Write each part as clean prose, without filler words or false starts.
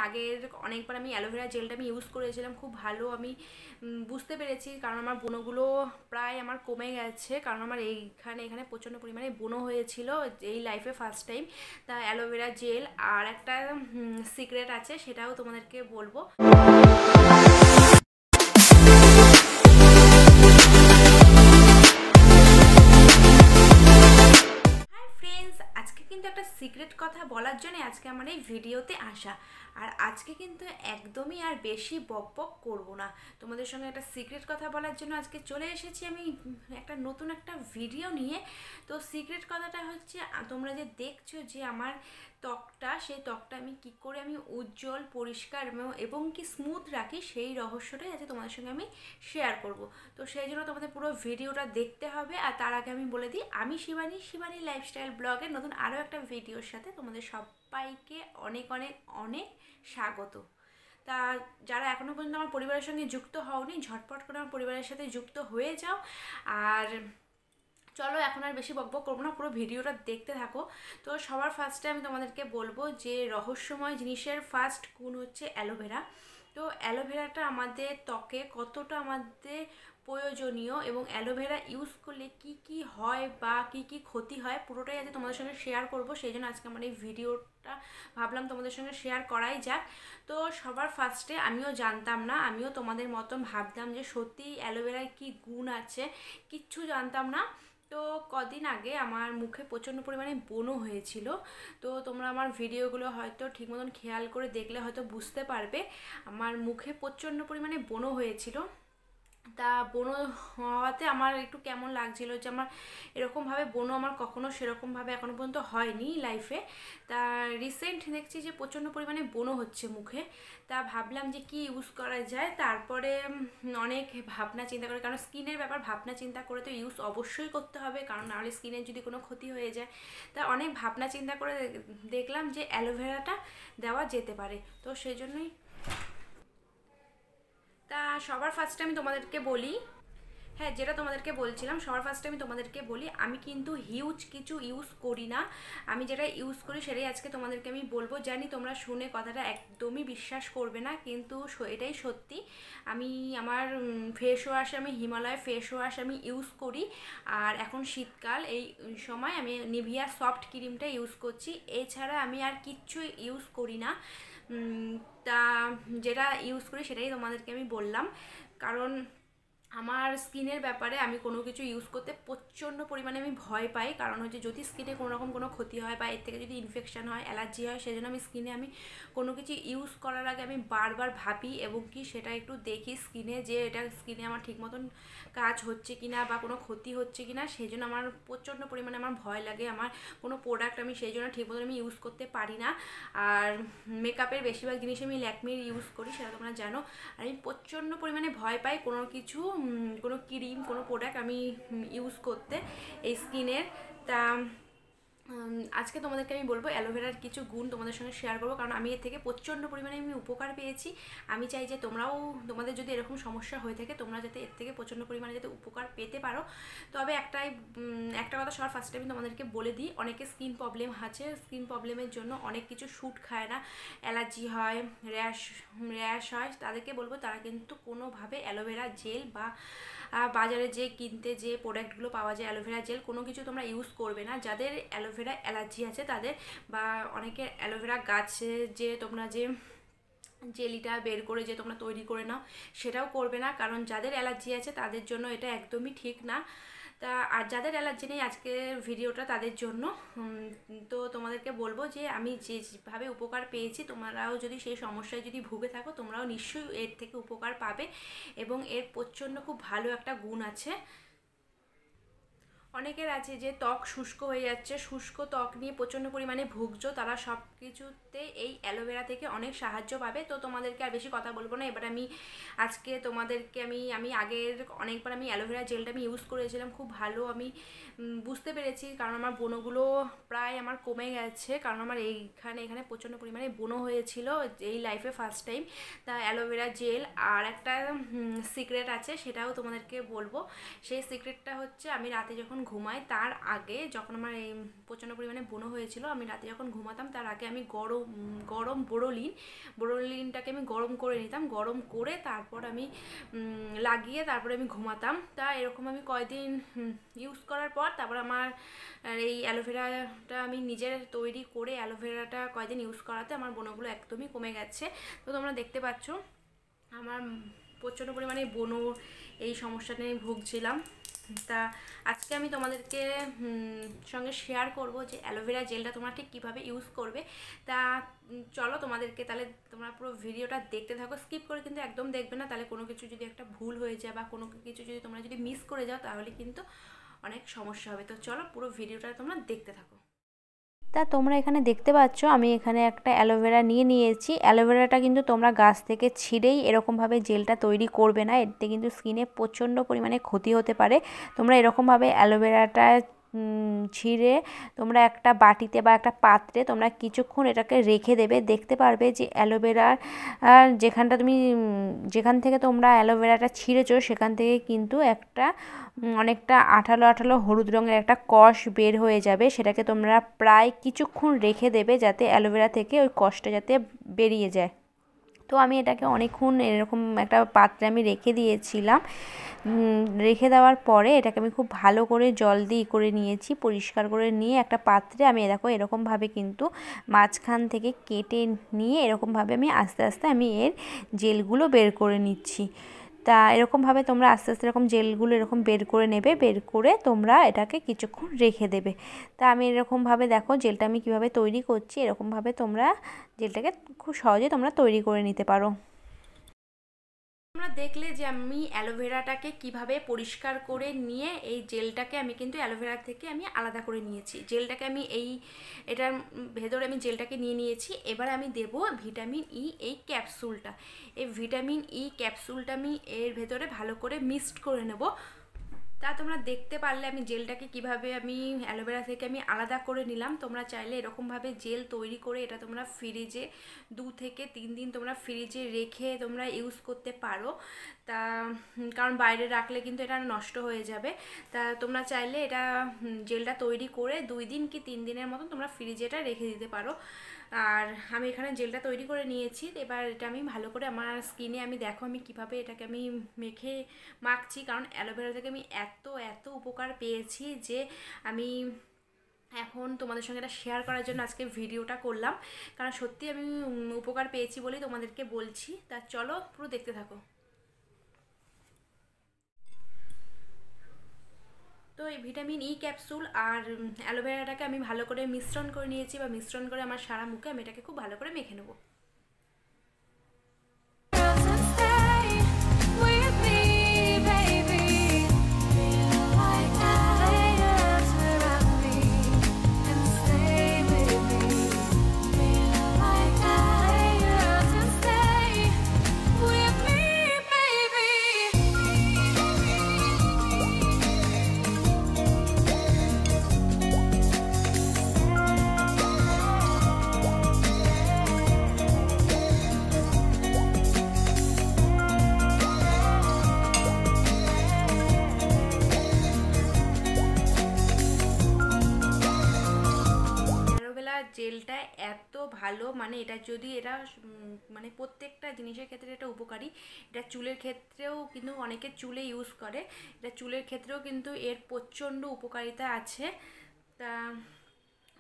আগের অনেকবার আমি অ্যালোভেরা জেলটা আমি ইউজ করেছিলাম, খুব ভালো আমি বুঝতে পেরেছি। কারণ আমার ব্রণগুলো প্রায় আমার কমে গেছে, কারণ আমার এখানে প্রচণ্ড পরিমাণে ব্রণ হয়েছিল এই লাইফে ফার্স্ট টাইম। তা অ্যালোভেরা জেল আর একটা সিক্রেট আছে, সেটাও তোমাদেরকে বলবো। আজকে কিন্তু একটা সিক্রেট কথা বলার জন্য আজকে আমার এই ভিডিওতে আসা। আর আজকে কিন্তু একদমই আর বেশি বক বক করবো না, তোমাদের সঙ্গে একটা সিক্রেট কথা বলার জন্য আজকে চলে এসেছি আমি একটা নতুন একটা ভিডিও নিয়ে। তো সিক্রেট কথাটা হচ্ছে, তোমরা যে দেখছো যে আমার ত্বকটা, সেই ত্বকটা আমি কি করে আমি উজ্জ্বল, পরিষ্কার এবং কি স্মুথ রাখি, সেই রহস্যটাই আজকে তোমাদের সঙ্গে আমি শেয়ার করব। তো সেই জন্য তোমাদের পুরো ভিডিওটা দেখতে হবে। আর তার আগে আমি বলে দিই, আমি শিবানী লাইফস্টাইল ব্লগের নতুন আরও একটা ভিডিওর সাথে তোমাদের সবাইকে অনেক অনেক অনেক স্বাগত। তা যারা এখনও পর্যন্ত আমার পরিবারের সঙ্গে যুক্ত হওনি, ঝটপট করে আমার পরিবারের সাথে যুক্ত হয়ে যাও। আর চলো এখন আর বেশি বকবক করবো না, পুরো ভিডিওটা দেখতে থাকো। তো সবার ফার্স্টে আমি তোমাদেরকে বলবো যে রহস্যময় জিনিসের ফার্স্ট গুণ হচ্ছে অ্যালোভেরা। তো অ্যালোভেরাটা আমাদের ত্বকে কতটা আমাদের প্রয়োজনীয় এবং অ্যালোভেরা ইউজ করলে কি কি হয় বা কি কি ক্ষতি হয়, পুরোটাই আজকে তোমাদের সঙ্গে শেয়ার করবো। সেই জন্য আজকে আমার এই ভিডিওটা ভাবলাম তোমাদের সঙ্গে শেয়ার করাই যাক। তো সবার ফার্স্টে আমিও জানতাম না, আমিও তোমাদের মতন ভাবতাম যে সত্যি অ্যালোভেরায় কি গুণ আছে, কিচ্ছু জানতাম না। তো কদিন আগে আমার মুখে প্রচণ্ড পরিমাণে ব্রণ হয়েছিল। তো তোমরা আমার ভিডিওগুলো হয়তো ঠিক মতন খেয়াল করে দেখলে হয়তো বুঝতে পারবে, আমার মুখে প্রচণ্ড পরিমাণে ব্রণ হয়েছিল। তা ব্রণ হওয়াতে আমার একটু কেমন লাগছিল যে আমার এরকমভাবে ব্রণ আমার কখনো সেরকমভাবে এখনও পর্যন্ত হয়নি লাইফে। তা রিসেন্ট দেখছি যে প্রচণ্ড পরিমাণে ব্রণ হচ্ছে মুখে। তা ভাবলাম যে কি ইউজ করা যায়, তারপরে অনেক ভাবনা চিন্তা করে, কারণ স্কিনের ব্যাপার, ভাবনা চিন্তা করে তো ইউজ অবশ্যই করতে হবে, কারণ নাহলে স্কিনের যদি কোনো ক্ষতি হয়ে যায়। তা অনেক ভাবনা চিন্তা করে দেখলাম যে অ্যালোভেরাটা দেওয়া যেতে পারে। তো সেই জন্যই তা সবার ফার্স্টে আমি তোমাদেরকে বলি, হ্যাঁ যেটা তোমাদেরকে বলছিলাম, সবার ফার্স্টে আমি তোমাদেরকে বলি আমি কিন্তু হিউজ কিছু ইউজ করি না। আমি যেটা ইউজ করি সেটাই আজকে তোমাদেরকে আমি বলবো। জানি তোমরা শুনে কথাটা একদমই বিশ্বাস করবে না, কিন্তু এটাই সত্যি। আমি আমার ফেস ওয়াশ, আমি হিমালয় ফেস ওয়াশ আমি ইউজ করি। আর এখন শীতকাল, এই সময় আমি নিভিয়া সফট ক্রিমটা ইউজ করছি। এছাড়া আমি আর কিচ্ছু ইউজ করি না। তা যেটা ইউজ করি সেটাই তোমাদেরকে আমি বললাম, কারণ আমার স্কিনের ব্যাপারে আমি কোনো কিছু ইউজ করতে প্রচণ্ড পরিমাণে আমি ভয় পাই। কারণ হচ্ছে যদি স্কিনে কোনো রকম কোনো ক্ষতি হয় বা এর থেকে যদি ইনফেকশান হয়, অ্যালার্জি হয়, সেজন্য আমি স্কিনে আমি কোনো কিছু ইউজ করার আগে আমি বারবার ভাবি এবং কি সেটা একটু দেখি স্কিনে, যে এটা স্কিনে আমার ঠিক মতন কাজ হচ্ছে কি না বা কোনো ক্ষতি হচ্ছে কি না। সেই জন্য আমার প্রচণ্ড পরিমাণে আমার ভয় লাগে। আমার কোনো প্রোডাক্ট আমি সেই জন্য ঠিক মতন আমি ইউজ করতে পারি না। আর মেকআপের বেশিরভাগ জিনিস আমি ল্যাকমির ইউজ করি, সেটা তোমরা জানো। আর আমি প্রচণ্ড পরিমাণে ভয় পাই কোনো কিছু, কোনো ক্রিম, কোনো প্রোডাক্ট আমি ইউজ করতে এই স্কিনের। তা আজকে তোমাদেরকে আমি বলবো অ্যালোভেরার কিছু গুণ তোমাদের সঙ্গে শেয়ার করবো, কারণ আমি এর থেকে প্রচণ্ড পরিমাণে আমি উপকার পেয়েছি। আমি চাই যে তোমরাও, তোমাদের যদি এরকম সমস্যা হয়ে থাকে, তোমরা যাতে এর থেকে প্রচণ্ড পরিমাণে যাতে উপকার পেতে পারো। তবে একটা কথা সবার ফার্স্টে আমি তোমাদেরকে বলে দিই, অনেকে স্কিন প্রবলেম আছে, স্কিন প্রবলেমের জন্য অনেক কিছু শ্যুট খায় না, অ্যালার্জি হয়, র্যাশ হয়, তাদেরকে বলবো তারা কিন্তু কোনোভাবে অ্যালোভেরা জেল বা বাজারে যে কিনতে যে প্রোডাক্টগুলো পাওয়া যায় অ্যালোভেরা জেল, কোনো কিছু তোমরা ইউজ করবে না। যাদের অ্যালোভেরা অ্যালার্জি আছে তাদের, বা অনেকের অ্যালোভেরা গাছে যে তোমরা যে জেলিটা বের করে যে তোমরা তৈরি করে নাও, সেটাও করবে না, কারণ যাদের অ্যালার্জি আছে তাদের জন্য এটা একদমই ঠিক না। তা আর যাদের অ্যালার্জি নেই, আজকের ভিডিওটা তাদের জন্য। তো তোমাদেরকে বলবো যে আমি যেভাবে উপকার পেয়েছি, তোমরাও যদি সেই সমস্যায় যদি ভুগে থাকো, তোমরাও নিশ্চয়ই এর থেকে উপকার পাবে। এবং এর প্রচণ্ড খুব ভালো একটা গুণ আছে। অনেকের আছে যে ত্বক শুষ্ক হয়ে যাচ্ছে, শুষ্ক ত্বক নিয়ে প্রচণ্ড পরিমাণে ভুগছো, তারা সব কিছুতে এই অ্যালোভেরা থেকে অনেক সাহায্য পাবে। তো তোমাদেরকে আর বেশি কথা বলবো না, এবার আমি আজকে তোমাদেরকে আমি আগের অনেকবার আমি অ্যালোভেরা জেলটা আমি ইউজ করেছিলাম, খুব ভালো আমি বুঝতে পেরেছি, কারণ আমার ব্রণগুলো প্রায় আমার কমে গেছে, কারণ আমার এখানে প্রচণ্ড পরিমাণে ব্রণ হয়েছিল এই লাইফে ফার্স্ট টাইম। তা অ্যালোভেরা জেল আর একটা সিক্রেট আছে, সেটাও তোমাদেরকে বলবো। সেই সিক্রেটটা হচ্ছে, আমি রাতে যখন ঘুমাই তার আগে, যখন আমার এই প্রচণ্ড পরিমাণে ব্রণ হয়েছিল, আমি রাতে যখন ঘুমাতাম তার আগে আমি গরম বোরোলিনটাকে আমি গরম করে নিতাম, গরম করে তারপর আমি লাগিয়ে তারপরে আমি ঘুমাতাম। তা এরকম আমি কয়েকদিন ইউজ করার পর তারপর আমার এই অ্যালোভেরাটা আমি নিজের তৈরি করে অ্যালোভেরাটা কয়েকদিন ইউজ করাতে আমার ব্রণগুলো একদমই কমে গেছে। তো তোমরা দেখতে পাচ্ছ আমার প্রচণ্ড পরিমাণে ব্রণ এই সমস্যাটা নিয়ে ভুগছিলাম। তা আজকে আমি তোমাদেরকে সঙ্গে শেয়ার করব যে অ্যালোভেরা জেলটা তোমরা ঠিক কীভাবে ইউজ করবে। তা চলো তোমাদেরকে, তাহলে তোমরা পুরো ভিডিওটা দেখতে থাকো, স্কিপ করে কিন্তু একদম দেখবে না, তাহলে কোনো কিছু যদি একটা ভুল হয়ে যায় বা কোনো কিছু যদি তোমরা যদি মিস করে যাও তাহলে কিন্তু অনেক সমস্যা হবে। তো চলো পুরো ভিডিওটা তোমরা দেখতে থাকো। তা তোমরা এখানে দেখতে পাচ্ছ আমি এখানে একটা অ্যালোভেরা নিয়েছি। অ্যালোভেরাটা কিন্তু তোমরা গাছ থেকে ছিঁড়েই এরকমভাবে জেলটা তৈরি করবে না, এতে কিন্তু স্কিনে প্রচণ্ড পরিমাণে ক্ষতি হতে পারে। তোমরা এরকমভাবে অ্যালোভেরাটা ছিঁড়ে তোমরা একটা বাটিতে বা একটা পাত্রে তোমরা কিছুক্ষণ এটাকে রেখে দেবে। দেখতে পারবে যে অ্যালোভেরার যেখান থেকে তোমরা অ্যালোভেরাটা ছিঁড়েছো সেখান থেকে কিন্তু অনেকটা আঠালো হলুদ রঙের একটা কষ বের হয়ে যাবে। সেটাকে তোমরা প্রায় কিছুক্ষণ রেখে দেবে যাতে অ্যালোভেরা থেকে ওই কষটা যাতে বেরিয়ে যায়। তো আমি এটাকে অনেকক্ষণ এরকম একটা পাত্রে আমি রেখে দিয়েছিলাম। রেখে দেওয়ার পরে এটাকে আমি খুব ভালো করে জল দিয়ে করে নিয়েছি, পরিষ্কার করে নিয়ে একটা পাত্রে আমি দেখো এরকমভাবে কিন্তু মাঝখান থেকে কেটে নিয়ে এরকমভাবে আমি আস্তে আস্তে আমি এর জেলগুলো বের করে নিচ্ছি। তা এরকমভাবে তোমরা আস্তে আস্তে এরকম জেলগুলো এরকম বের করে নেবে, বের করে তোমরা এটাকে কিছুক্ষণ রেখে দেবে। তা আমি এরকমভাবে দেখো জেলটা আমি কিভাবে তৈরি করছি, এরকমভাবে তোমরা জেলটাকে খুব সহজে তোমরা তৈরি করে নিতে পারো। তোমরা দেখলে যে আমি অ্যালোভেরাটাকে কিভাবে পরিষ্কার করে নিয়ে এই জেলটাকে আমি কিন্তু অ্যালোভেরা থেকে আমি আলাদা করে নিয়েছি। জেলটাকে আমি এটার ভেতরে আমি জেলটাকে নিয়ে নিয়েছি। এবার আমি দেব ভিটামিন ই এই ক্যাপসুলটা। এই ভিটামিন ই ক্যাপসুলটা আমি এর ভেতরে ভালো করে মিক্সড করে নেব। তা তোমরা দেখতে পারলে আমি জেলটাকে কিভাবে আমি অ্যালোভেরা থেকে আমি আলাদা করে নিলাম। তোমরা চাইলে এরকমভাবে জেল তৈরি করে এটা তোমরা ফ্রিজে 2 থেকে 3 দিন তোমরা ফ্রিজে রেখে তোমরা ইউজ করতে পারো। তা কারণ বাইরে রাখলে কিন্তু এটা নষ্ট হয়ে যাবে। তা তোমরা চাইলে এটা জেলটা তৈরি করে 2 দিন কি 3 দিনের মতন তোমরা ফ্রিজে এটা রেখে দিতে পারো। আর আমি এখানে জেলটা তৈরি করে নিয়েছি। এবার এটা আমি ভালো করে আমার স্কিনে আমি দেখো আমি কিভাবে এটাকে আমি মাখছি, কারণ অ্যালোভেরা থেকে আমি এত উপকার পেয়েছি যে আমি এখন তোমাদের সঙ্গে এটা শেয়ার করার জন্য আজকে ভিডিওটা করলাম, কারণ সত্যি আমি উপকার পেয়েছি বলেই তোমাদেরকে বলছি। তা চলো পুরো দেখতে থাকো। তো এই ভিটামিন ই ক্যাপসুল আর অ্যালোভেরাটাকে আমি ভালো করে মিশ্রণ করে নিয়েছি, বা মিশ্রণ করে আমার সারা মুখে আমি এটাকে খুব ভালো করে মেখে নেবো। জেলটা এত ভালো, মানে এটা যদি এটা মানে প্রত্যেকটা জিনিসের ক্ষেত্রে এটা উপকারী। এটা চুলের ক্ষেত্রেও কিন্তু অনেকে চুলে ইউজ করে, এটা চুলের ক্ষেত্রেও কিন্তু এর প্রচণ্ড উপকারিতা আছে। তা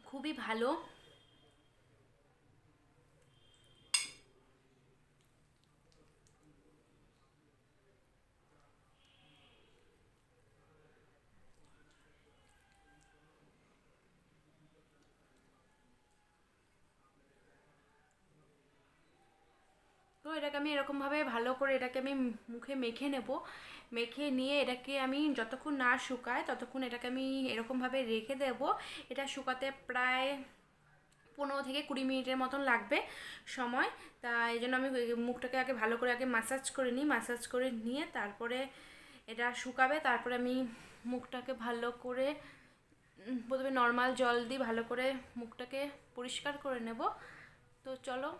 খুবই ভালো। তো এটাকে আমি এরকমভাবে ভালো করে এটাকে আমি মুখে মেখে নেব। মেখে নিয়ে এটাকে আমি যতক্ষণ না শুকায় ততক্ষণ এটাকে আমি এরকমভাবে রেখে দেব। এটা শুকাতে প্রায় 15 থেকে 20 মিনিটের মতন লাগবে সময়। তা এই জন্য আমি মুখটাকে আগে ভালো করে আগে মাসাজ করে নিই। মাসাজ করে নিয়ে তারপরে এটা শুকাবে, তারপরে আমি মুখটাকে ভালো করে প্রথমে নর্মাল জল দিয়ে ভালো করে মুখটাকে পরিষ্কার করে নেব। তো চলো।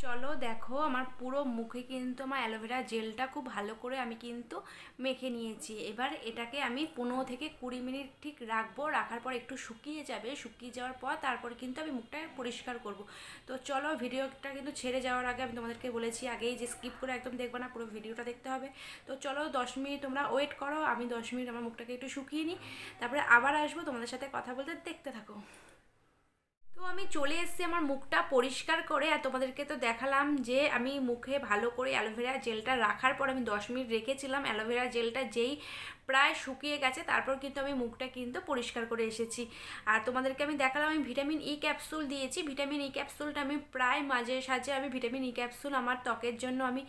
চলো দেখো আমার পুরো মুখে কিন্তু আমার অ্যালোভেরা জেলটা খুব ভালো করে আমি কিন্তু মেখে নিয়েছি। এবার এটাকে আমি 15 থেকে 20 মিনিট ঠিক রাখবো, রাখার পর একটু শুকিয়ে যাবে, শুকিয়ে যাওয়ার পর তারপরে কিন্তু আমি মুখটা পরিষ্কার করব। তো চলো ভিডিওটা কিন্তু ছেড়ে যাওয়ার আগে আমি তোমাদেরকে বলেছি আগেই যে স্কিপ করে একদম দেখবে না, পুরো ভিডিওটা দেখতে হবে। তো চলো 10 মিনিট তোমরা ওয়েট করো, আমি 10 মিনিট আমার মুখটাকে একটু শুকিয়ে নিই, তারপরে আবার আসবো তোমাদের সাথে কথা বলতে, দেখতে থাকো। তো আমি চলে এসেছি আমার মুখটা পরিষ্কার করে, আর তোমাদেরকে তো দেখালাম যে আমি মুখে ভালো করে অ্যালোভেরা জেলটা রাখার পর আমি 10 মিনিট রেখেছিলাম। অ্যালোভেরা জেলটা যেই প্রায় শুকিয়ে গেছে তারপর কিন্তু আমি মুখটা কিন্তু পরিষ্কার করে এসেছি। আর তোমাদেরকে আমি দেখালাম আমি ভিটামিন ই ক্যাপসুল দিয়েছি। ভিটামিন ই ক্যাপসুলটা আমি প্রায় মাঝে সাঝে আমি ভিটামিন ই ক্যাপসুল আমার ত্বকের জন্য আমি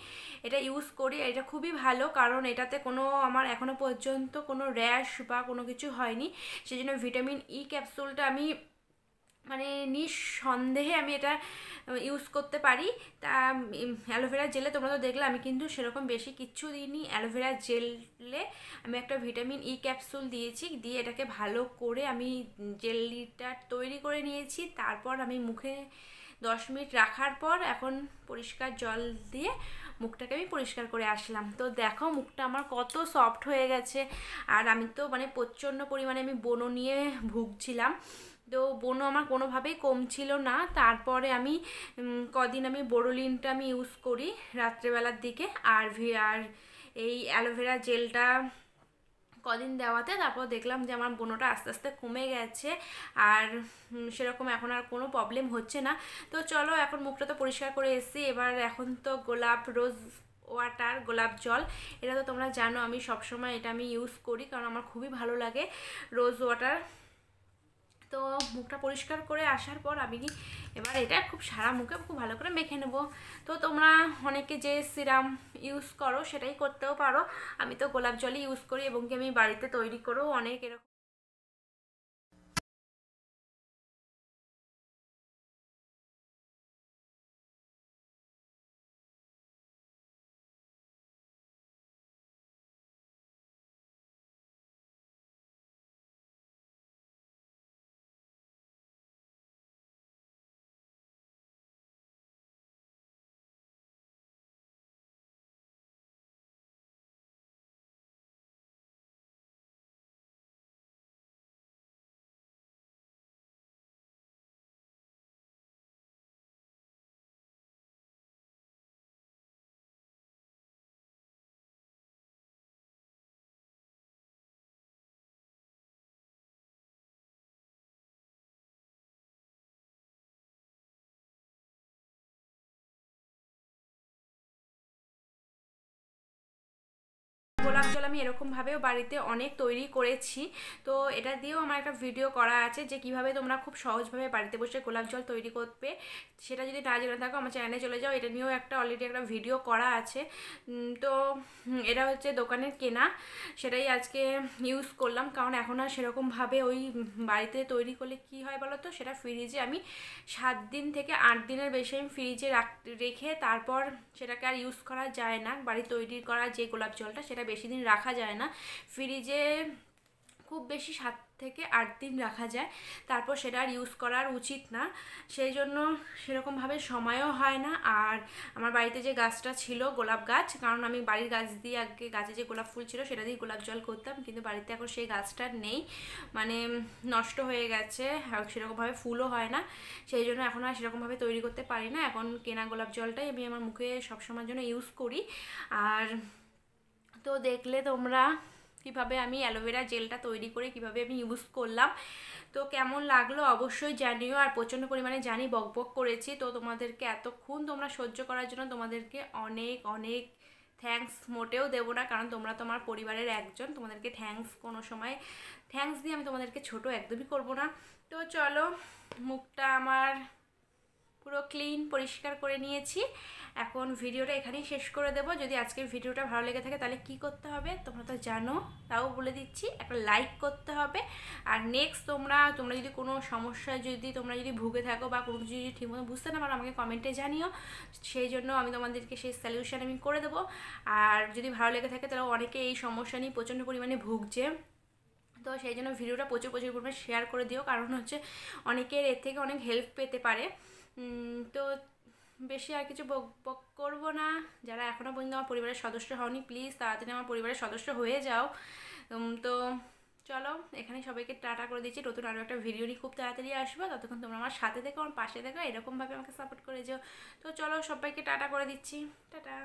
এটা ইউজ করি। এটা খুবই ভালো, কারণ এটাতে কোনো আমার এখনও পর্যন্ত কোনো র্যাশ বা কোনো কিছু হয়নি। সেই জন্য ভিটামিন ই ক্যাপসুলটা আমি মানে নিঃসন্দেহে আমি এটা ইউজ করতে পারি। তা অ্যালোভেরা জেলে তোমরা তো দেখলে আমি কিন্তু সেরকম বেশি কিচ্ছু দিইনি। অ্যালোভেরা জেলে আমি একটা ভিটামিন ই ক্যাপসুল দিয়েছি, দিয়ে এটাকে ভালো করে আমি জেলটা তৈরি করে নিয়েছি। তারপর আমি মুখে 10 মিনিট রাখার পর এখন পরিষ্কার জল দিয়ে মুখটাকে আমি পরিষ্কার করে আসলাম। তো দেখো মুখটা আমার কত সফট হয়ে গেছে। আর আমি তো মানে প্রচণ্ড পরিমাণে আমি ব্রণ নিয়ে ভুগছিলাম, তো ব্রণ আমার কোনোভাবেই কমছিল না। তারপরে আমি কদিন আমি বোরোলিনটা আমি ইউজ করি রাত্রেবেলার দিকে, আর এই অ্যালোভেরা জেলটা কদিন দেওয়াতে তারপর দেখলাম যে আমার ব্রণটা আস্তে আস্তে কমে গেছে, আর সেরকম এখন আর কোনো প্রবলেম হচ্ছে না। তো চলো এখন মুখটা তো পরিষ্কার করে এসেছি, এবার এখন তো গোলাপ রোজ ওয়াটার, গোলাপ জল, এটা তো তোমরা জানো আমি সবসময় এটা আমি ইউজ করি, কারণ আমার খুবই ভালো লাগে রোজ ওয়াটার। তো মুখটা পরিষ্কার করে আসার পর আমি এবার এটা খুব সারা মুখে খুব ভালো করে মেখে নেব। তো তোমরা অনেকে যে সিরাম ইউজ করো সেটাই করতেও পারো, আমি তো গোলাপ জলই ইউজ করি এবং কি আমি বাড়িতে তৈরি করেও অনেক এরকম গোলাপ জল আমি এরকমভাবেও বাড়িতে অনেক তৈরি করেছি। তো এটা দিয়েও আমার একটা ভিডিও করা আছে যে কিভাবে তোমরা খুব সহজভাবে বাড়িতে বসে গোলাপ জল তৈরি করবে। সেটা যদি না জেনে থাকো আমার চ্যানেলে চলে যাও, এটা নিয়েও একটা অলরেডি একটা ভিডিও করা আছে। তো এটা হচ্ছে দোকানের কেনা, সেটাই আজকে ইউজ করলাম, কারণ এখন আর সেরকমভাবে ওই বাড়িতে তৈরি করলে কি হয় বলো তো, সেটা ফ্রিজে আমি 7 দিন থেকে 8 দিনের বেশি আমি ফ্রিজে রেখে তারপর সেটাকে আর ইউজ করা যায় না। বাড়ি তৈরি করা যে গোলাপ জলটা সেটা বেশি দিন রাখা যায় না ফ্রিজে, খুব বেশি 7 থেকে 8 দিন রাখা যায়, তারপর সেটা আর ইউজ করার উচিত না। সেই জন্য সেরকমভাবে সময়ও হয় না। আর আমার বাড়িতে যে গাছটা ছিল গোলাপ গাছ, কারণ আমি বাড়ির গাছ দিয়ে আগে গাছে যে গোলাপ ফুল ছিল সেটা দিয়ে গোলাপ জল করতাম, কিন্তু বাড়িতে এখন সেই গাছটা নেই, মানে নষ্ট হয়ে গেছে, সেরকমভাবে ফুলও হয় না। সেই জন্য এখন আর সেরকমভাবে তৈরি করতে পারি না, এখন কেনা গোলাপ জলটাই আমি আমার মুখে সবসময়ের জন্য ইউজ করি। আর তো দেখলে তোমরা কিভাবে আমি অ্যালোভেরা জেলটা তৈরি করে কিভাবে আমি ইউজ করলাম। তো কেমন লাগলো অবশ্যই জানিও। আর প্রচণ্ড পরিমাণে জানি বকবক করেছি, তো তোমাদেরকে এতক্ষণ তোমরা সহ্য করার জন্য তোমাদেরকে অনেক অনেক থ্যাঙ্কস মোটেও দেবো না, কারণ তোমরা তোমার পরিবারের একজন, তোমাদেরকে কোনো সময় থ্যাঙ্কস দিয়ে আমি তোমাদেরকে ছোট একদমই করব না। তো চলো মুখটা আমার পুরো ক্লিন পরিষ্কার করে নিয়েছি, এখন ভিডিওটা এখানেই শেষ করে দেবো। যদি আজকের ভিডিওটা ভালো লেগে থাকে তাহলে কি করতে হবে তোমরা তো জানো, তাও বলে দিচ্ছি, একটা লাইক করতে হবে। আর নেক্সট তোমরা যদি কোনো সমস্যায় তোমরা যদি ভুগে থাকো বা কোনো কিছু যদি ঠিকমতো বুঝতে না পারো আমাকে কমেন্টে জানিও, সেই জন্য আমি তোমাদেরকে সেই সলিউশন আমি করে দেবো। আর যদি ভালো লেগে থাকে তাহলে অনেকে এই সমস্যা নিয়ে প্রচণ্ড পরিমাণে ভুগছে, তো সেই জন্য ভিডিওটা প্রচুর পরিমাণে শেয়ার করে দিও, কারণ হচ্ছে অনেকের এর থেকে অনেক হেল্প পেতে পারে। তো বেশি আর কিছু বক বক করবো না। যারা এখনও পর্যন্ত আমার পরিবারের সদস্য হওনি, প্লিজ তাড়াতাড়ি আমার পরিবারের সদস্য হয়ে যাও। তো চলো এখানে সবাইকে টাটা করে দিচ্ছি। নতুন আরও একটা ভিডিও নিয়ে খুব তাড়াতাড়ি আসবো। ততক্ষণ তোমরা আমার সাথে থেকো, আমার পাশে থেকো, এরকমভাবে আমাকে সাপোর্ট করে যেও। তো চলো সবাইকে টাটা করে দিচ্ছি, টাটা।